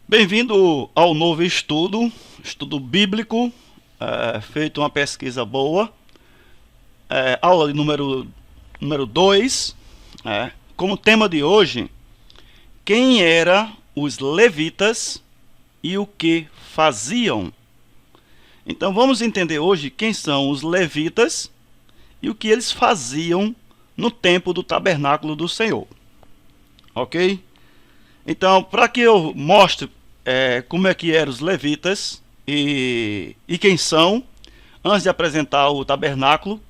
Bem-vindo ao novo estudo bíblico, feito uma pesquisa boa, aula de número 2, como tema de hoje, quem eram os levitas e o que faziam. Então vamos entender hoje quem são os levitas e o que eles faziam no tempo do tabernáculo do Senhor, ok? Então, para que eu mostre como é que eram os levitas e quem são, antes de apresentar o tabernáculo,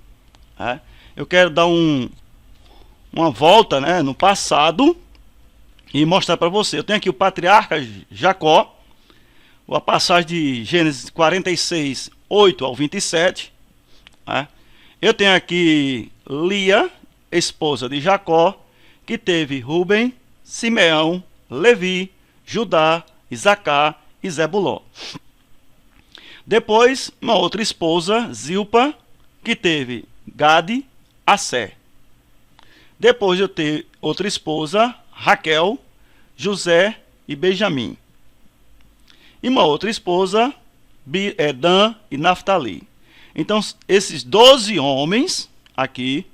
eu quero dar uma volta, no passado e mostrar para você. Eu tenho aqui o patriarca Jacó, a passagem de Gênesis 46, 8 ao 27. Eu tenho aqui Lia, esposa de Jacó, que teve Rubem, Simeão, Levi, Judá, Isacar e Zebulon. Depois, uma outra esposa, Zilpa, que teve Gade, Assé. Depois eu tenho outra esposa, Raquel, José e Benjamim. E uma outra esposa, Dan e Naftali. Então, esses 12 homens aqui,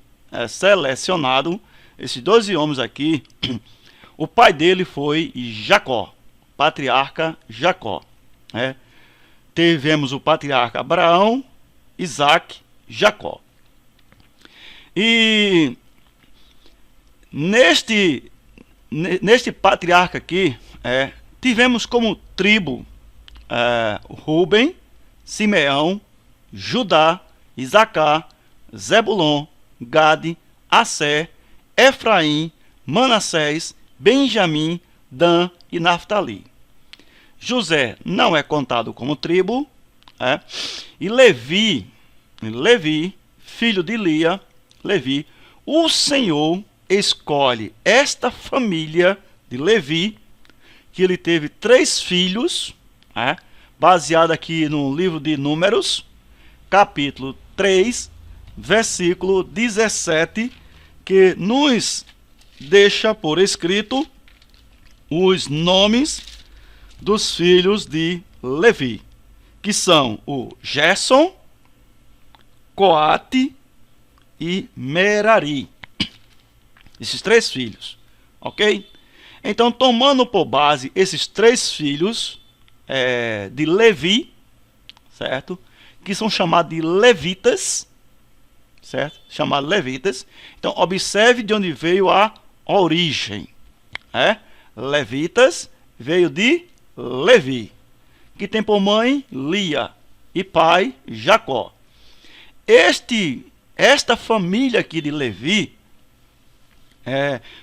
selecionados, esses 12 homens aqui, o pai dele foi Jacó, patriarca Jacó. Tivemos o patriarca Abraão, Isaac, Jacó. E neste patriarca aqui, tivemos como tribo Rubem, Simeão, Judá, Isacar, Zebulon, Gade, Assé, Efraim, Manassés, Benjamim, Dan e Naftali. José não é contado como tribo, e Levi, filho de Lia, Levi, o Senhor escolhe esta família de Levi, que ele teve 3 filhos, baseado aqui no livro de Números, capítulo 3, versículo 17, que nos deixa por escrito os nomes dos filhos de Levi, que são o Gerson, Coate e Merari. Esses 3 filhos, ok? Então, tomando por base esses 3 filhos de Levi, certo? Que são chamados de levitas, certo? Chamados levitas. Então, observe de onde veio a origem. Levitas veio de Levi, que tem por mãe Lia e pai Jacó. Esta família aqui de Levi,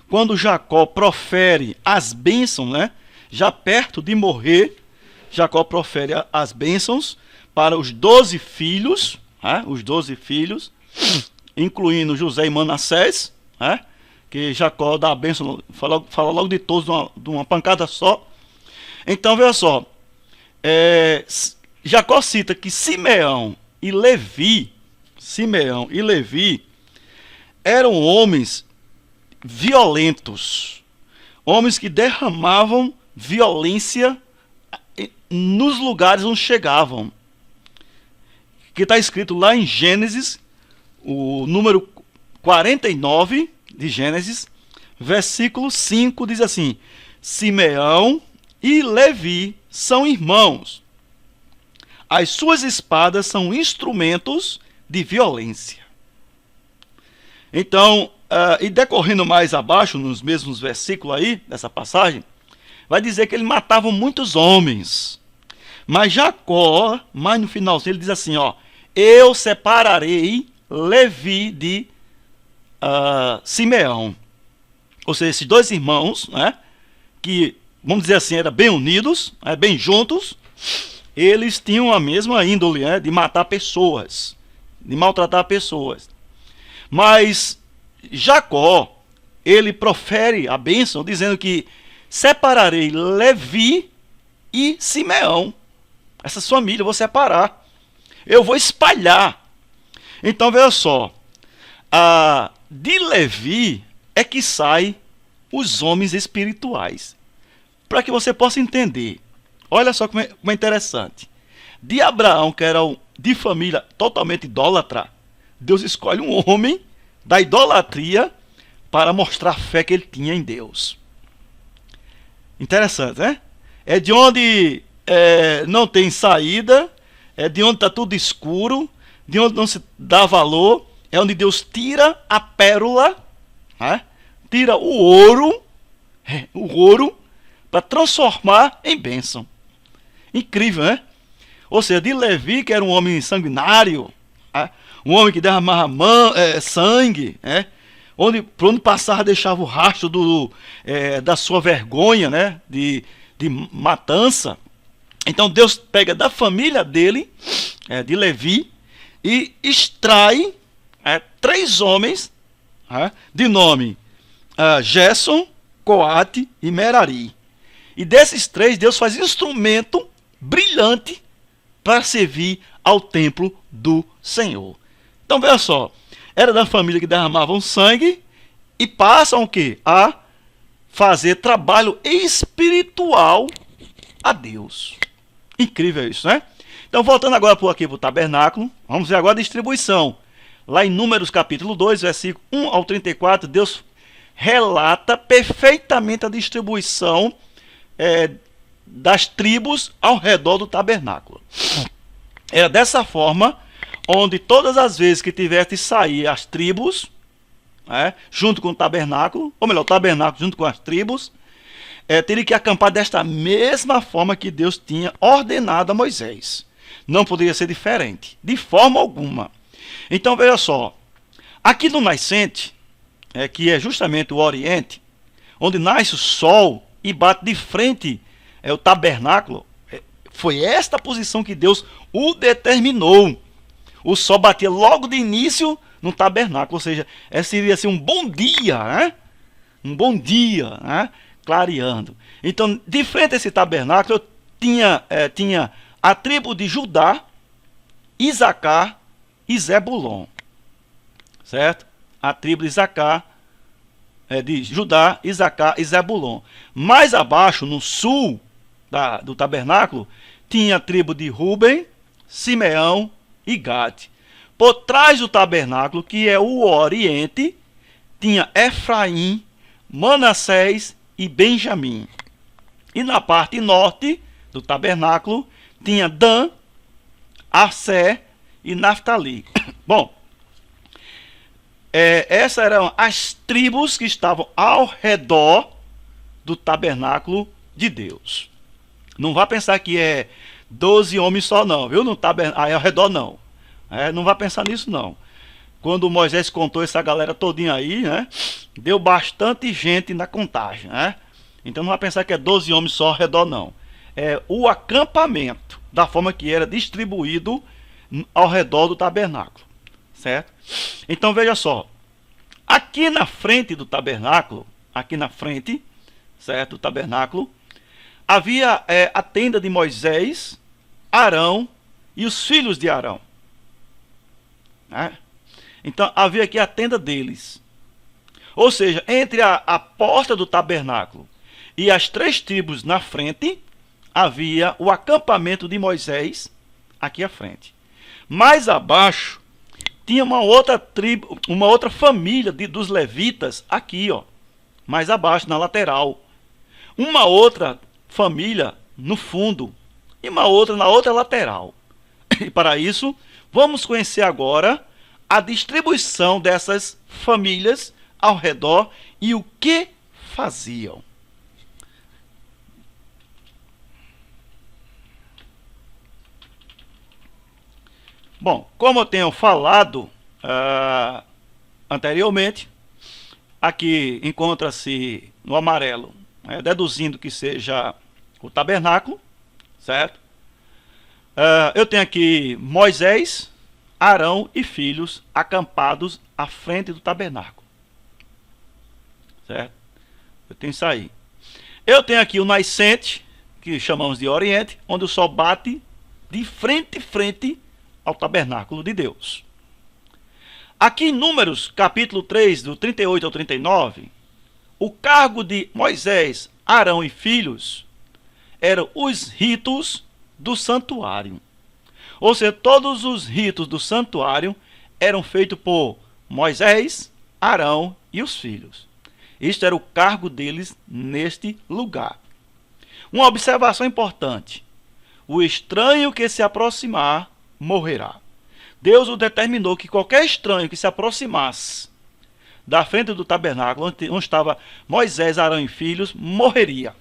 quando Jacó profere as bênçãos, já perto de morrer, Jacó profere as bênçãos para os 12 filhos, os 12 filhos, incluindo José e Manassés, que Jacó dá a bênção, fala logo de todos de uma pancada só. Então, veja só, Jacó cita que Simeão e Levi eram homens violentos, homens que derramavam violência nos lugares onde chegavam, que está escrito lá em Gênesis, o número 49 de Gênesis, versículo 5, diz assim: Simeão e Levi são irmãos, as suas espadas são instrumentos de violência. Então, e decorrendo mais abaixo, nos mesmos versículos aí, dessa passagem, vai dizer que eles matavam muitos homens. Mas Jacó, mais no finalzinho, ele diz assim, eu separarei Levi de Simeão. Ou seja, esses 2 irmãos, que, vamos dizer assim, eram bem unidos, bem juntos, eles tinham a mesma índole, de matar pessoas, de maltratar pessoas. Mas Jacó, ele profere a bênção dizendo que separarei Levi e Simeão. Essas famílias eu vou separar. Eu vou espalhar. Então, veja só. De Levi que saem os homens espirituais. Para que você possa entender. Olha só como é interessante. De Abraão, que era de família totalmente idólatra, Deus escolhe um homem da idolatria para mostrar a fé que ele tinha em Deus. Interessante, né? É de onde não tem saída, é de onde está tudo escuro, de onde não se dá valor, é onde Deus tira a pérola, né? Tira o ouro para transformar em bênção. Incrível, né? Ou seja, de Levi, que era um homem sanguinário, né? Um homem que derramava sangue, né? Por onde passava deixava o rastro da sua vergonha, né? de matança. Então Deus pega da família dele, de Levi, e extrai 3 homens de nome Gerson, Coate e Merari. E desses 3, Deus faz instrumento brilhante para servir ao templo do Senhor. Então veja só, era da família que derramavam sangue e passam o quê? A fazer trabalho espiritual a Deus. Incrível isso, né? Então voltando agora aqui para o tabernáculo, vamos ver agora a distribuição. Lá em Números capítulo 2, versículo 1 ao 34, Deus relata perfeitamente a distribuição das tribos ao redor do tabernáculo. Era dessa forma, onde todas as vezes que tivesse de sair as tribos, junto com o tabernáculo, ou melhor, o tabernáculo junto com as tribos, teria que acampar desta mesma forma que Deus tinha ordenado a Moisés. Não poderia ser diferente, de forma alguma. Então veja só, aqui no nascente, que é justamente o Oriente, onde nasce o sol e bate de frente o tabernáculo, foi esta posição que Deus o determinou. O sol batia logo de início no tabernáculo, ou seja, seria assim um bom dia, né? Um bom dia, né? Clareando. Então, de frente a esse tabernáculo, tinha a tribo de Judá, Isacar e Zebulon. Certo? A tribo de Isacar, de Judá, Isacar e Zebulon. Mais abaixo, no sul do tabernáculo, tinha a tribo de Ruben, Simeão e Gade. Por trás do tabernáculo, que é o Oriente, tinha Efraim, Manassés e Benjamim. E na parte norte do tabernáculo, tinha Dan, Assé e Naftali. Bom, essas eram as tribos que estavam ao redor do tabernáculo de Deus. Não vá pensar que 12 homens só não, viu? No tabernáculo, ao redor não. Não vá pensar nisso não. Quando Moisés contou essa galera todinha aí, né? Deu bastante gente na contagem, né? Então não vá pensar que 12 homens só ao redor não. É o acampamento, da forma que era distribuído ao redor do tabernáculo. Certo? Então veja só. Aqui na frente do tabernáculo, certo? Do tabernáculo, havia a tenda de Moisés, Arão e os filhos de Arão. Então havia aqui a tenda deles. Ou seja, entre a porta do tabernáculo e as 3 tribos na frente, havia o acampamento de Moisés aqui à frente. Mais abaixo, tinha uma outra tribo, uma outra família dos levitas aqui, ó, mais abaixo, na lateral. Uma outra família no fundo e uma outra na outra lateral. E para isso, vamos conhecer agora a distribuição dessas famílias ao redor e o que faziam. Bom, como eu tenho falado anteriormente, aqui encontra-se no amarelo, deduzindo que seja o tabernáculo, certo? Eu tenho aqui Moisés, Arão e filhos acampados à frente do tabernáculo, certo? Eu tenho isso aí. Eu tenho aqui o nascente, que chamamos de Oriente, onde o sol bate de frente ao tabernáculo de Deus. Aqui em Números, capítulo 3, do 38 ao 39, o cargo de Moisés, Arão e filhos eram os ritos do santuário. Ou seja, todos os ritos do santuário eram feitos por Moisés, Arão e os filhos. Isto era o cargo deles neste lugar. Uma observação importante: o estranho que se aproximar morrerá. Deus o determinou que qualquer estranho que se aproximasse da frente do tabernáculo, onde estava Moisés, Arão e filhos, morreria.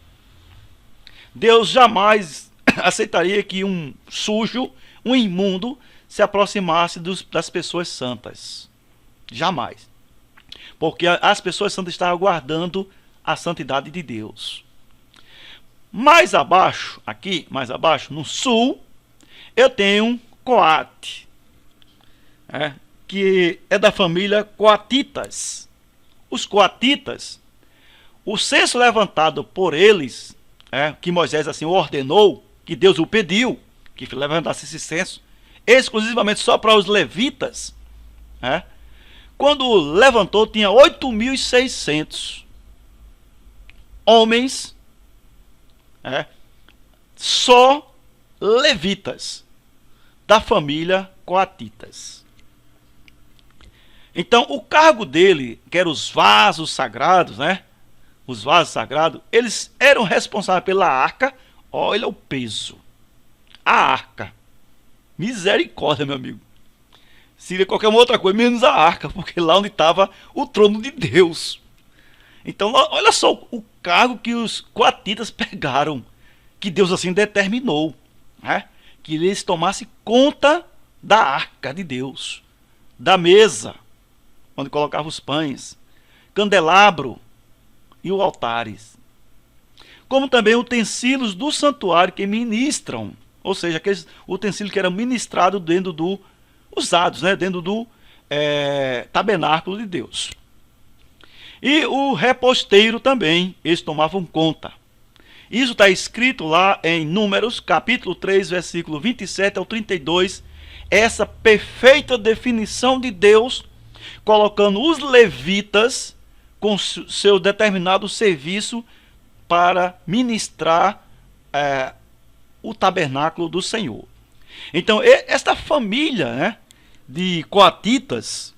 Deus jamais aceitaria que um sujo, um imundo, se aproximasse das pessoas santas. Jamais. Porque as pessoas santas estavam guardando a santidade de Deus. Mais abaixo, aqui, mais abaixo, no sul, eu tenho Coate, que é da família Coatitas. Os Coatitas, o censo levantado por eles, que Moisés assim ordenou, que Deus o pediu, que levantasse esse censo, exclusivamente só para os levitas, quando levantou, tinha 8.600 homens, só levitas, da família Coatitas. Então, o cargo dele, que eram os vasos sagrados, os vasos sagrados, eles eram responsáveis pela arca. Olha o peso. A arca. Misericórdia, meu amigo. Seria qualquer outra coisa, menos a arca, porque lá onde estava o trono de Deus. Então, olha só o cargo que os coatitas pegaram, que Deus assim determinou, que eles tomassem conta da arca de Deus, da mesa, onde colocava os pães, candelabro e os altares, como também utensílios do santuário que ministram, ou seja, aqueles utensílios que eram ministrados dentro do, usados, dentro do tabernáculo de Deus. E o reposteiro também, eles tomavam conta. Isso está escrito lá em Números, capítulo 3, versículo 27 ao 32, essa perfeita definição de Deus, colocando os levitas com seu determinado serviço para ministrar o tabernáculo do Senhor. Então, esta família de coatitas,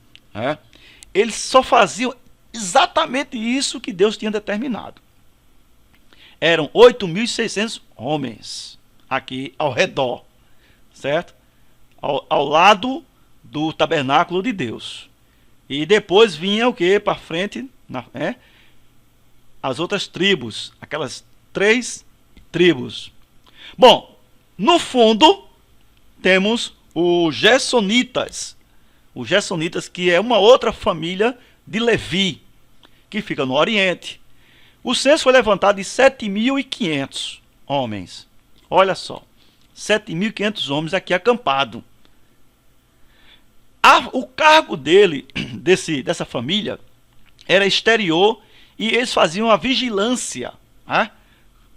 eles só faziam exatamente isso que Deus tinha determinado. Eram 8.600 homens aqui ao redor, certo? Ao lado do tabernáculo de Deus. E depois vinha o que? Para frente, as outras tribos, aquelas 3 tribos. Bom, no fundo, temos os Gersonitas. Os Gersonitas, que é uma outra família de Levi, que fica no Oriente. O censo foi levantado de 7.500 homens. Olha só, 7.500 homens aqui acampados. O cargo dele, dessa família, era exterior, e eles faziam a vigilância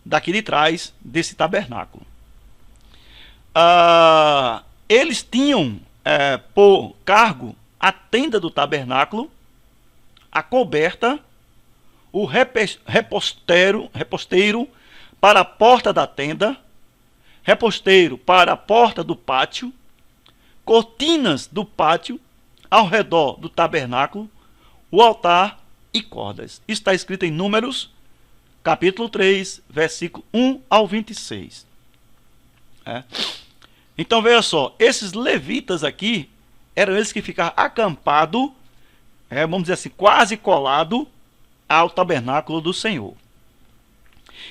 daqui de trás desse tabernáculo. Eles tinham por cargo a tenda do tabernáculo, a coberta, o reposteiro para a porta da tenda, reposteiro para a porta do pátio, cortinas do pátio ao redor do tabernáculo, o altar e cordas. Isso está escrito em Números, capítulo 3, versículo 1 ao 26. Então veja só, esses levitas aqui eram eles que ficavam acampados, vamos dizer assim, quase colado ao tabernáculo do Senhor.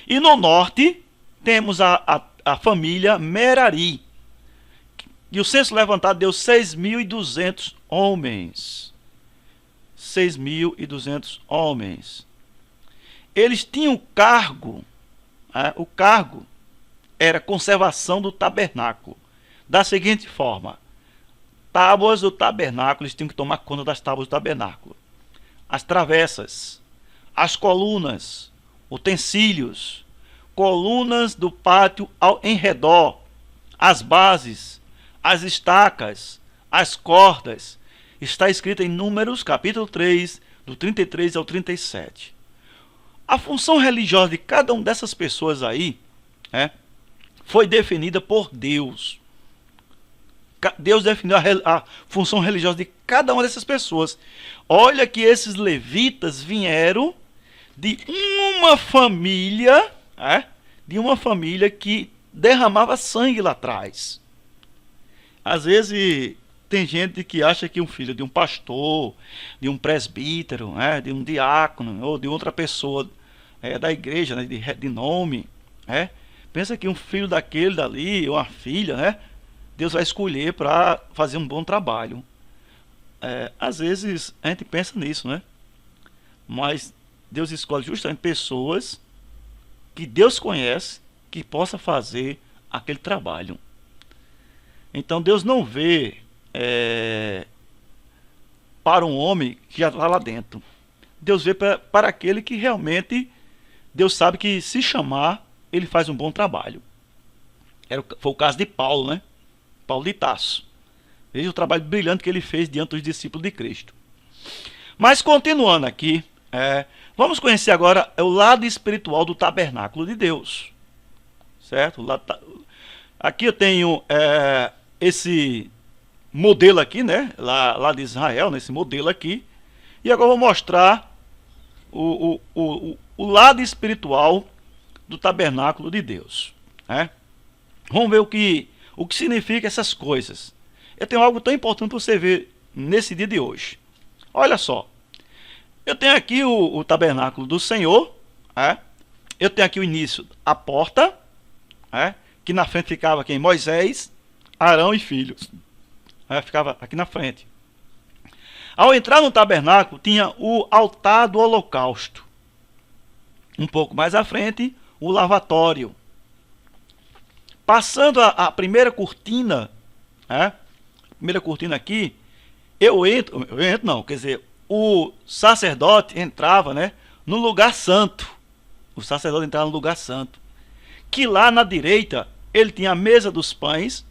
E no norte temos a família Merari, e o censo levantado deu 6.200 homens. 6.200 homens. Eles tinham cargo, o cargo era conservação do tabernáculo. Da seguinte forma: tábuas do tabernáculo, eles tinham que tomar conta das tábuas do tabernáculo. As travessas, as colunas, utensílios, colunas do pátio em redor, as bases, as estacas, as cordas. Está escrito em Números, capítulo 3, do 33 ao 37. A função religiosa de cada uma dessas pessoas aí, né, foi definida por Deus. Deus definiu a função religiosa de cada uma dessas pessoas. Olha que esses levitas vieram de uma família, que derramava sangue lá atrás. Às vezes tem gente que acha que um filho de um pastor, de um presbítero, de um diácono ou de outra pessoa da igreja, né, de nome, pensa que um filho daquele dali, ou uma filha, Deus vai escolher para fazer um bom trabalho. Às vezes a gente pensa nisso, né? Mas Deus escolhe justamente pessoas que Deus conhece, que possa fazer aquele trabalho. Então Deus não vê para um homem que já está lá dentro. Deus vê para aquele que realmente Deus sabe que, se chamar, ele faz um bom trabalho. Foi o caso de Paulo, né? Paulo de Tarso. Veja o trabalho brilhante que ele fez diante dos discípulos de Cristo. Mas continuando aqui, vamos conhecer agora o lado espiritual do tabernáculo de Deus. Certo? Aqui eu tenho esse modelo aqui, né? Lá de Israel, nesse modelo aqui. E agora eu vou mostrar o lado espiritual do tabernáculo de Deus. Vamos ver o que significa essas coisas. Eu tenho algo tão importante para você ver nesse dia de hoje. Olha só. Eu tenho aqui o tabernáculo do Senhor. Eu tenho aqui o início, a porta. Que na frente ficava quem? Moisés, Arão e filhos. Ficava aqui na frente. Ao entrar no tabernáculo, tinha o altar do holocausto. Um pouco mais à frente, o lavatório. Passando a primeira cortina, primeira cortina aqui, o sacerdote entrava, no lugar santo. O sacerdote entrava no lugar santo. Que lá na direita, ele tinha a mesa dos pães,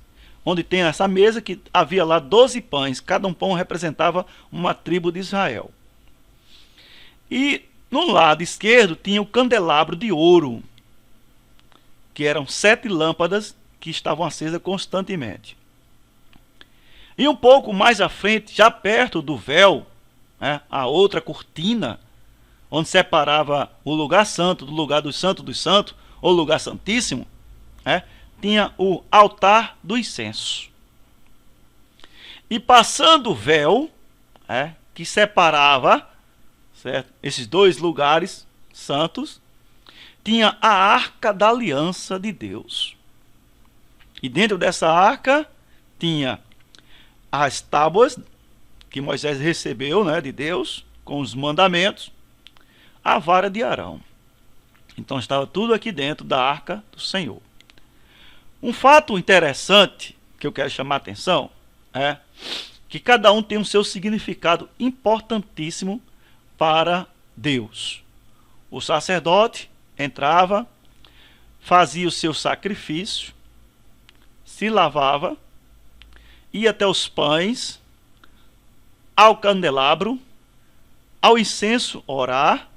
onde tem essa mesa que havia lá 12 pães. Cada um pão representava uma tribo de Israel. E no lado esquerdo tinha o candelabro de ouro, que eram 7 lâmpadas que estavam acesas constantemente. E um pouco mais à frente, já perto do véu, a outra cortina, onde separava o lugar santo do lugar dos santos, ou lugar santíssimo, tinha o altar do incenso. E passando o véu, que separava, certo, esses dois lugares santos, tinha a arca da aliança de Deus. E dentro dessa arca tinha as tábuas que Moisés recebeu, de Deus, com os mandamentos, a vara de Arão. Então estava tudo aqui dentro da arca do Senhor. Um fato interessante que eu quero chamar a atenção é que cada um tem o seu significado importantíssimo para Deus. O sacerdote entrava, fazia o seu sacrifício, se lavava, ia até os pães, ao candelabro, ao incenso orar,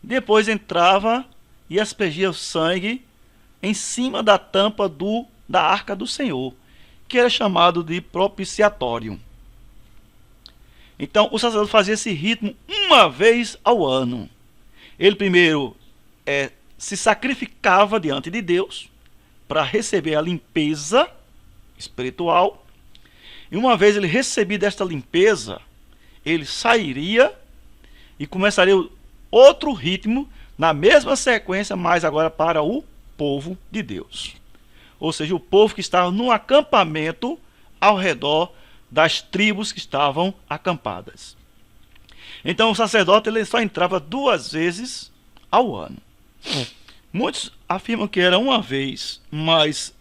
depois entrava e aspergia o sangue em cima da tampa da arca do Senhor, que era chamado de propiciatório. Então o sacerdote fazia esse rito uma vez ao ano. Ele primeiro se sacrificava diante de Deus para receber a limpeza espiritual. E uma vez ele recebido esta limpeza, ele sairia e começaria outro ritmo na mesma sequência, mas agora para o povo de Deus. Ou seja, o povo que estava no acampamento ao redor das tribos que estavam acampadas. Então o sacerdote ele só entrava 2 vezes ao ano. Muitos afirmam que era uma vez, mas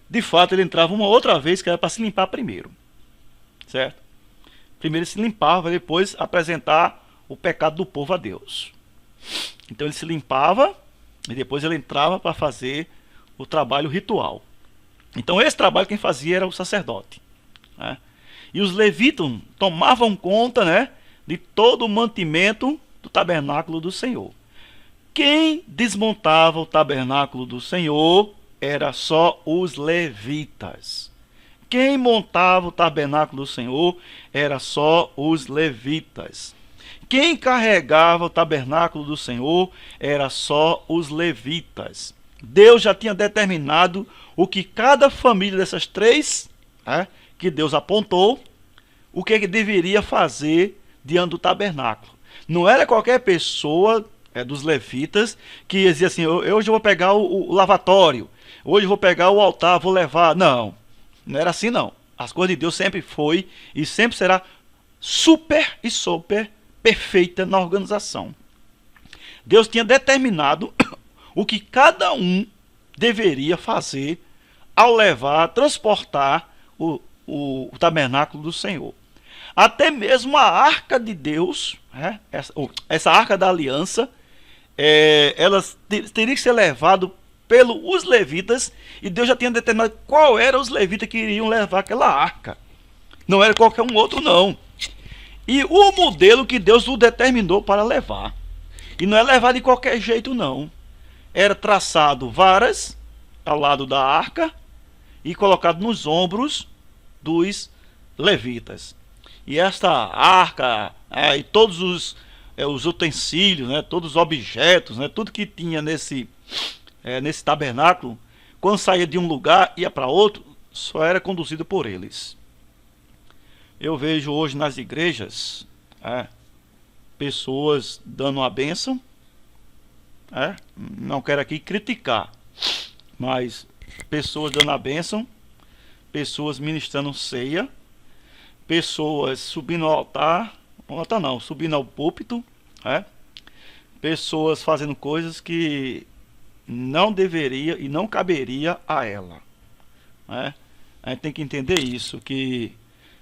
de fato ele entrava uma outra vez, que era para se limpar primeiro. Certo? Primeiro ele se limpava, depois apresentar o pecado do povo a Deus. Então ele se limpava e depois ele entrava para fazer o trabalho ritual. Então esse trabalho quem fazia era o sacerdote. E os levitas tomavam conta de todo o mantimento do tabernáculo do Senhor. Quem desmontava o tabernáculo do Senhor era só os levitas. Quem montava o tabernáculo do Senhor era só os levitas. Quem carregava o tabernáculo do Senhor era só os levitas. Deus já tinha determinado o que cada família dessas três, que Deus apontou, o que deveria fazer diante do tabernáculo. Não era qualquer pessoa dos levitas que dizia assim, hoje eu vou pegar o lavatório, hoje eu vou pegar o altar, vou levar. Não, não era assim não. As coisas de Deus sempre foi e sempre será super perfeita na organização. Deus tinha determinado o que cada um deveria fazer ao levar, transportar o tabernáculo do Senhor. Até mesmo a arca de Deus, essa arca da aliança, ela teria que ser levada pelos levitas, e Deus já tinha determinado qual eram os levitas que iriam levar aquela arca. Não era qualquer um outro não. E o modelo que Deus o determinou para levar. E não é levar de qualquer jeito não. Era traçado varas ao lado da arca e colocado nos ombros dos levitas. E esta arca, e todos os utensílios, todos os objetos, tudo que tinha nesse tabernáculo, quando saía de um lugar e ia para outro, só era conduzido por eles. Eu vejo hoje nas igrejas pessoas dando uma bênção, não quero aqui criticar, mas pessoas dando a bênção, pessoas ministrando ceia, pessoas subindo ao altar não, subindo ao púlpito, pessoas fazendo coisas que não deveria e não caberia a ela. A gente tem que entender isso, que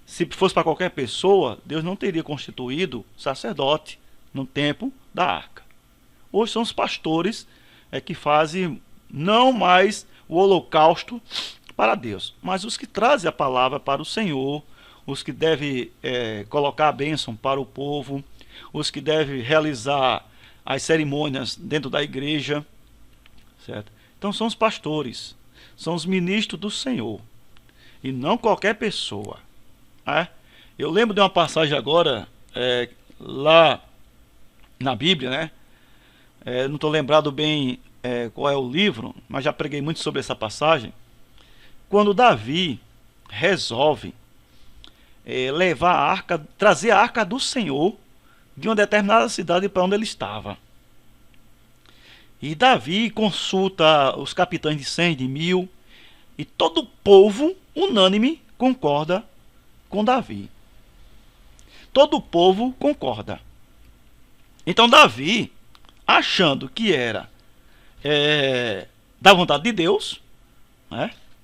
se fosse para qualquer pessoa, Deus não teria constituído sacerdote no tempo da arca. Hoje são os pastores que fazem não mais o holocausto para Deus, mas os que trazem a palavra para o Senhor, os que devem colocar a bênção para o povo, os que devem realizar as cerimônias dentro da igreja, certo? Então são os pastores, são os ministros do Senhor, e não qualquer pessoa. Eu lembro de uma passagem agora, lá na Bíblia, não estou lembrado bem qual é o livro, mas já preguei muito sobre essa passagem, quando Davi resolve levar a arca, trazer a arca do Senhor de uma determinada cidade para onde ele estava. E Davi consulta os capitães de 100, de 1000, e todo o povo unânime concorda com Davi. Todo o povo concorda. Então Davi, achando que era da vontade de Deus,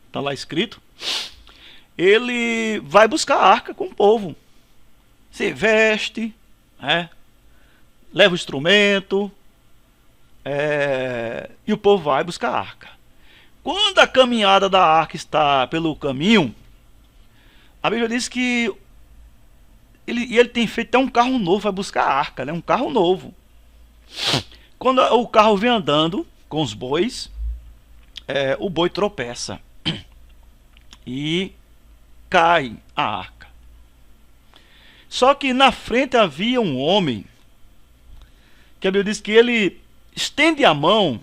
está lá escrito, ele vai buscar a arca com o povo, se veste, leva o instrumento, e o povo vai buscar a arca. Quando a caminhada da arca está pelo caminho, a Bíblia diz que ele tem feito até um carro novo, vai buscar a arca, um carro novo. Quando o carro vem andando com os bois, o boi tropeça e cai a arca. Só que na frente havia um homem, que a Bíblia diz que ele estende a mão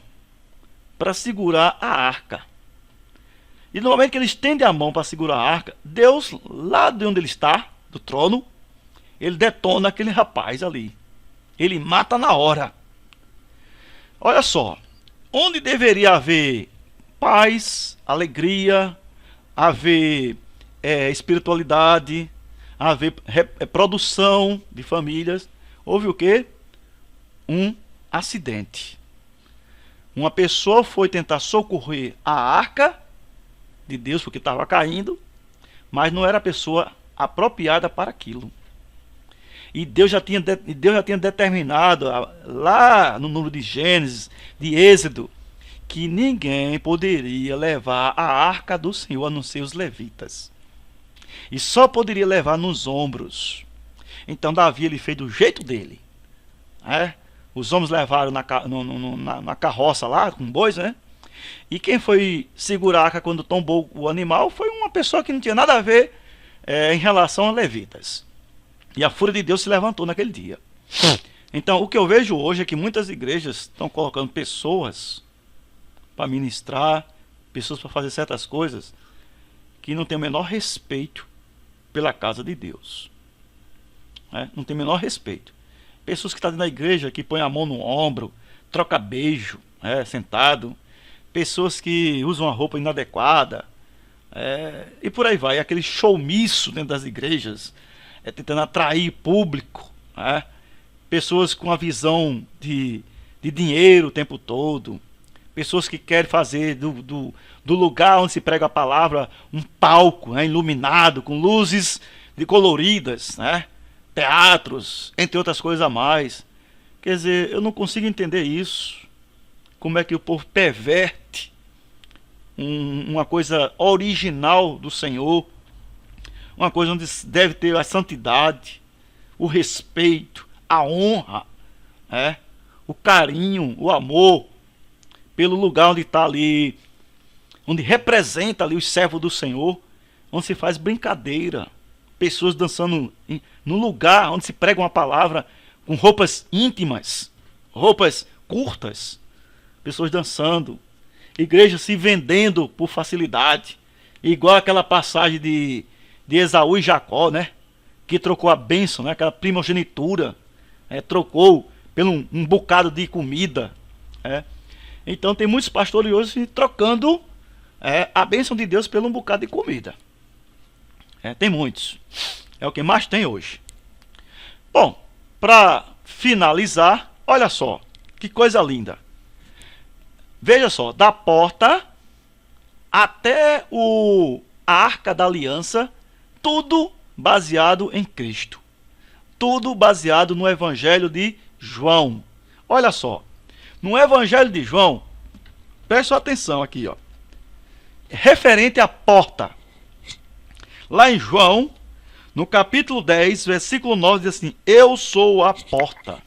para segurar a arca. E no momento que ele estende a mão para segurar a arca, Deus, lá de onde ele está, do trono, ele detona aquele rapaz ali. Ele mata na hora. Olha só, onde deveria haver paz, alegria, haver espiritualidade, haver produção de famílias, houve o quê? Um acidente. Uma pessoa foi tentar socorrer a arca de Deus, porque estava caindo, mas não era a pessoa apropriada para aquilo. E Deus já tinha determinado, lá no número de Gênesis, de Êxodo, que ninguém poderia levar a arca do Senhor, a não ser os levitas. E só poderia levar nos ombros. Então Davi, ele fez do jeito dele. Os homens levaram na carroça lá, com bois, né? E quem foi segurar a arca quando tombou o animal foi uma pessoa que não tinha nada a ver em relação a levitas. E a fúria de Deus se levantou naquele dia. Então, o que eu vejo hoje é que muitas igrejas estão colocando pessoas para ministrar, pessoas para fazer certas coisas, que não tem o menor respeito pela casa de Deus. Não tem o menor respeito. Pessoas que estão na igreja, que põem a mão no ombro, troca beijo, sentado. Pessoas que usam uma roupa inadequada, e por aí vai. Aquele showmiço dentro das igrejas, tentando atrair público, pessoas com a visão de dinheiro o tempo todo, pessoas que querem fazer do lugar onde se prega a palavra um palco, iluminado, com luzes coloridas, teatros, entre outras coisas a mais. Quer dizer, eu não consigo entender isso. Como é que o povo perverte uma coisa original do Senhor, uma coisa onde deve ter a santidade, o respeito, a honra, o carinho, o amor pelo lugar onde está ali, onde representa ali os servos do Senhor, onde se faz brincadeira, pessoas dançando no lugar onde se prega uma palavra com roupas íntimas, roupas curtas, pessoas dançando, igreja se vendendo por facilidade, igual aquela passagem de Esaú e Jacó, que trocou a bênção, aquela primogenitura, trocou pelo um bocado de comida. Então tem muitos pastores hoje trocando a bênção de Deus pelo um bocado de comida. Tem muitos. É o que mais tem hoje. Bom, para finalizar, olha só, que coisa linda. Veja só, da porta até a Arca da Aliança, tudo baseado em Cristo. Tudo baseado no Evangelho de João. Olha só, no Evangelho de João, presta atenção aqui, ó. Referente à porta. Lá em João, no capítulo 10, versículo 9, diz assim: eu sou a porta.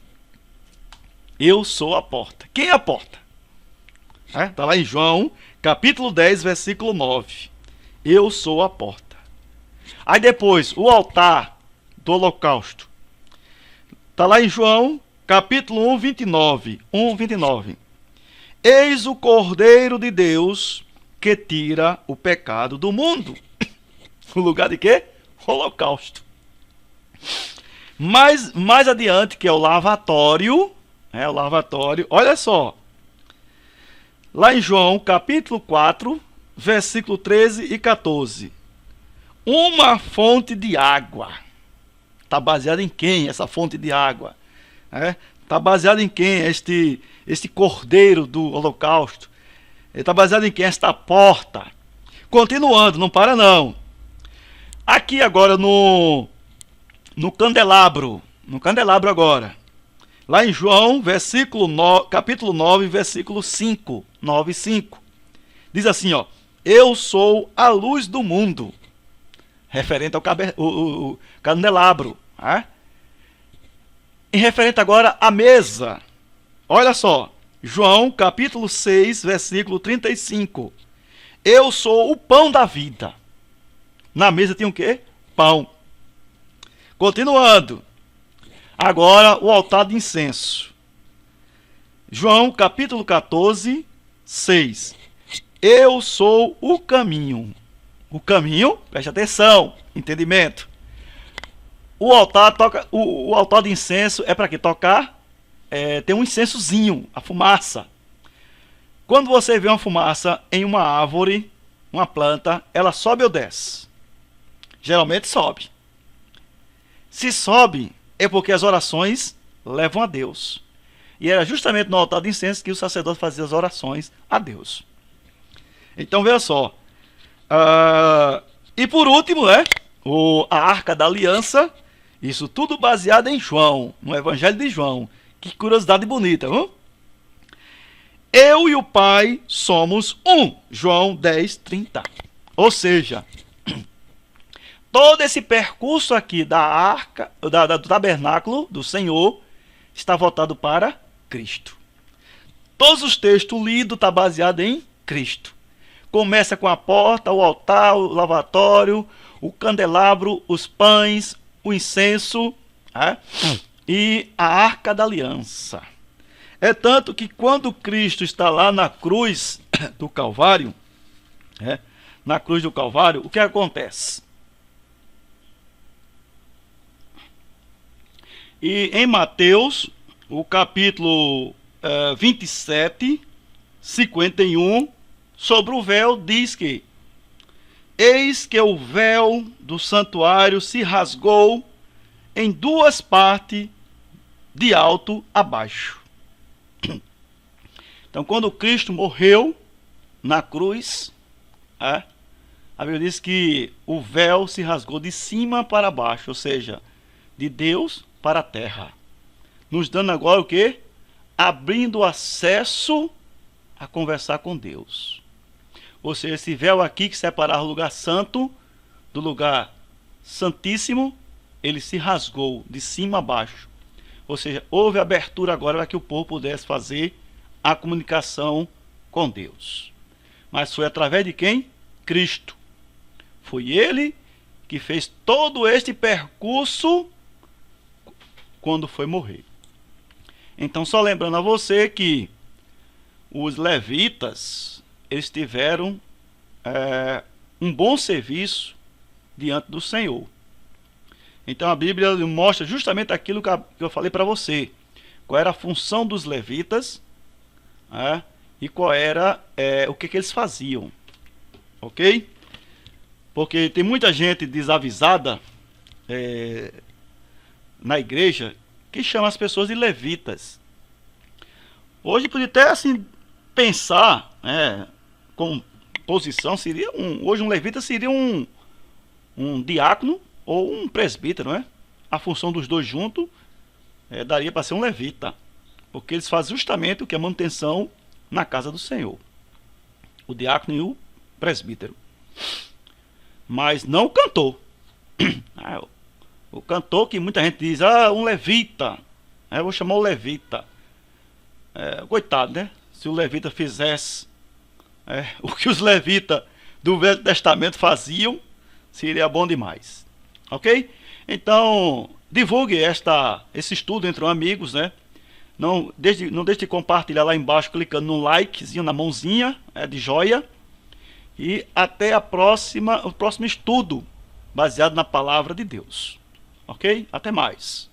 Eu sou a porta. Quem é a porta? Está lá em João, capítulo 10, versículo 9. Eu sou a porta. Aí depois, o altar do holocausto. Está lá em João, capítulo 1, 29. 1, 29. Eis o Cordeiro de Deus que tira o pecado do mundo. O lugar de quê? Holocausto. Mais adiante, que é o lavatório. O lavatório. Olha só. Lá em João, capítulo 4, versículo 13 e 14. Uma fonte de água. Está baseada em quem essa fonte de água? Está baseado em quem este cordeiro do holocausto? Está baseado em quem esta porta? Continuando, não para não. Aqui agora no candelabro. No candelabro agora. Lá em João, capítulo 9, versículo 5. 9 e 5. Diz assim, ó. Eu sou a luz do mundo. Referente ao candelabro. E referente agora à mesa. Olha só. João, capítulo 6, versículo 35. Eu sou o pão da vida. Na mesa tem o quê? Pão. Continuando. Agora o altar de incenso. João, capítulo 14, 6. Eu sou o caminho. O caminho, preste atenção, entendimento. O altar de incenso é para quê? Tocar? Tem um incensozinho, a fumaça. Quando você vê uma fumaça em uma árvore, uma planta, ela sobe ou desce? Geralmente sobe. Se sobe, é porque as orações levam a Deus. E era justamente no altar de incenso que o sacerdote fazia as orações a Deus. Então veja só. E por último, a Arca da Aliança. Isso tudo baseado em João, no Evangelho de João. Que curiosidade bonita, viu? Eu e o Pai somos um. João 10, 30. Ou seja, todo esse percurso aqui da arca, do tabernáculo do Senhor, está voltado para Cristo. Todos os textos lidos estão baseados em Cristo. Começa com a porta, o altar, o lavatório, o candelabro, os pães, o incenso, e a arca da aliança. É tanto que quando Cristo está lá na cruz do Calvário, o que acontece? E em Mateus, o capítulo 27, 51, sobre o véu, diz que: eis que o véu do santuário se rasgou em duas partes, de alto a baixo. Então, quando Cristo morreu na cruz, a Bíblia diz que o véu se rasgou de cima para baixo, ou seja, de Deus para a terra, nos dando agora o quê? Abrindo acesso a conversar com Deus. Ou seja, esse véu aqui que separava o lugar santo do lugar santíssimo, ele se rasgou de cima a baixo. Ou seja, houve abertura agora para que o povo pudesse fazer a comunicação com Deus. Mas foi através de quem? Cristo. Foi ele que fez todo este percurso quando foi morrer. Então, só lembrando a você que os levitas, eles tiveram um bom serviço diante do Senhor. Então a Bíblia mostra justamente aquilo que eu falei para você. Qual era a função dos levitas, e qual era o que eles faziam. Ok? Porque tem muita gente desavisada na igreja que chama as pessoas de levitas. Hoje podia até assim pensar, com posição, seria hoje um levita seria um diácono ou um presbítero, não é? A função dos dois juntos daria para ser um levita, porque eles fazem justamente o que é manutenção na casa do Senhor, o diácono e o presbítero. Mas não o cantor. O cantor, que muita gente diz, um levita, eu vou chamar o levita. Coitado, né? Se o levita fizesse o que os levitas do Velho Testamento faziam, seria bom demais. Ok? Então, divulgue esse estudo entre amigos, né? Não deixe de compartilhar lá embaixo, clicando no likezinho, na mãozinha de joia. E até o próximo estudo, baseado na palavra de Deus. Ok? Até mais.